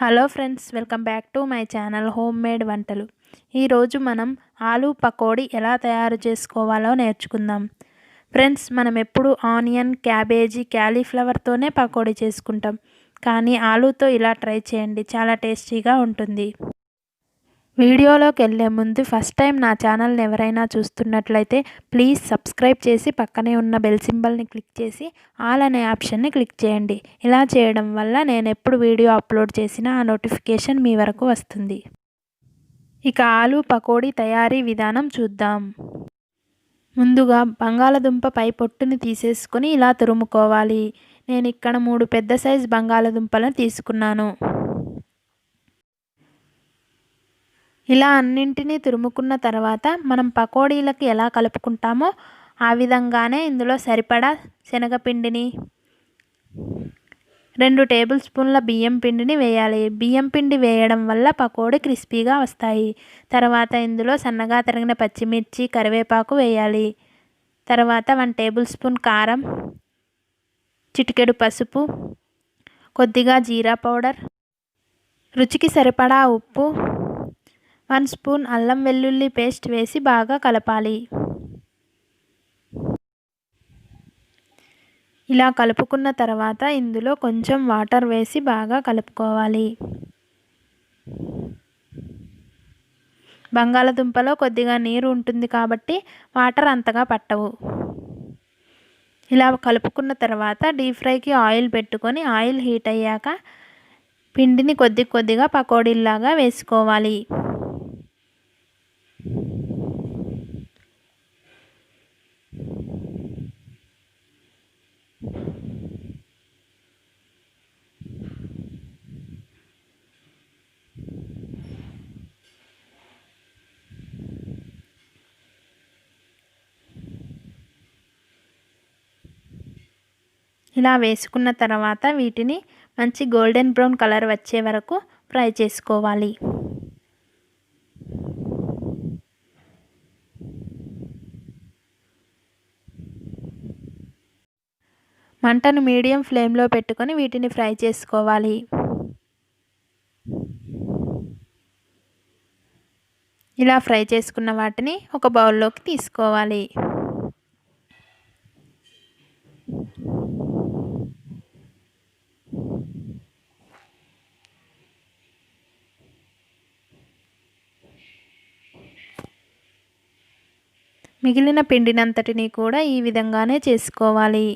Hello friends, welcome back to my channel home made వంటలు. ఈరోజు మనం ఆలూ పకోడీ ఎలా తయారు చేసుకోవాలో నేర్చుకుందాం. ఫ్రెండ్స్, మనం ఎప్పుడు ఆనియన్, క్యాబేజీ, క్యాలీఫ్లవర్తోనే పకోడీ చేసుకుంటాం. కానీ ఆలూతో ఇలా ట్రై చేయండి, చాలా టేస్టీగా ఉంటుంది. వీడియోలోకి వెళ్ళే ముందు ఫస్ట్ టైం నా ఛానల్ని ఎవరైనా చూస్తున్నట్లయితే ప్లీజ్ సబ్స్క్రైబ్ చేసి పక్కనే ఉన్న బెల్ సింబల్ని క్లిక్ చేసి ఆల్ అనే ఆప్షన్ని క్లిక్ చేయండి. ఇలా చేయడం వల్ల నేను ఎప్పుడు వీడియో అప్లోడ్ చేసినా ఆ నోటిఫికేషన్ మీ వరకు వస్తుంది. ఇక ఆలూ పకోడీ తయారీ విధానం చూద్దాం. ముందుగా బంగాళదుంప పై పొట్టుని తీసేసుకొని ఇలా తురుముకోవాలి. నేను ఇక్కడ 3 పెద్ద సైజు బంగాళదుంపలను తీసుకున్నాను. ఇలా అన్నింటినీ తురుముకున్న తర్వాత మనం పకోడీలకి ఎలా కలుపుకుంటామో ఆ విధంగానే ఇందులో సరిపడా శనగపిండిని, 2 టేబుల్ స్పూన్ల బియ్యం పిండిని వేయాలి. బియ్యం పిండి వేయడం వల్ల పకోడీ క్రిస్పీగా వస్తాయి. తర్వాత ఇందులో సన్నగా తరిగిన పచ్చిమిర్చి, కరివేపాకు వేయాలి. తర్వాత 1 టేబుల్ స్పూన్ కారం, చిటికెడు పసుపు, కొద్దిగా జీరా పౌడర్, రుచికి సరిపడా ఉప్పు, 1 స్పూన్ అల్లం వెల్లుల్లి పేస్ట్ వేసి బాగా కలపాలి. ఇలా కలుపుకున్న తర్వాత ఇందులో కొంచెం వాటర్ వేసి బాగా కలుపుకోవాలి. బంగాళదుంపలో కొద్దిగా నీరు ఉంటుంది కాబట్టి వాటర్ అంతగా పట్టవు. ఇలా కలుపుకున్న తర్వాత డీప్ ఫ్రైకి ఆయిల్ పెట్టుకొని ఆయిల్ హీట్ అయ్యాక పిండిని కొద్దిగా పకోడీల్లాగా వేసుకోవాలి. ఇలా వేసుకున్న తర్వాత వీటిని మంచి గోల్డెన్ బ్రౌన్ కలర్ వచ్చే వరకు ఫ్రై చేసుకోవాలి. మంటను మీడియం ఫ్లేమ్లో పెట్టుకొని వీటిని ఫ్రై చేసుకోవాలి. ఇలా ఫ్రై చేసుకున్న వాటిని ఒక బౌల్లోకి తీసుకోవాలి. మిగిలిన పిండినంతటిని కూడా ఈ విధంగానే చేసుకోవాలి.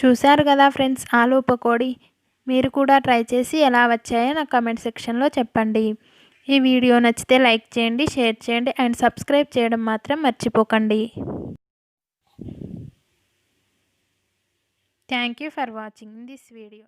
చూశారు కదా ఫ్రెండ్స్, ఆలూ పకోడీ. మీరు కూడా ట్రై చేసి ఎలా వచ్చాయో నా కామెంట్ సెక్షన్లో చెప్పండి. ఈ వీడియో నచ్చితే లైక్ చేయండి, షేర్ చేయండి అండ్ సబ్స్క్రైబ్ చేయడం మాత్రం మర్చిపోకండి. Thank you for watching this video.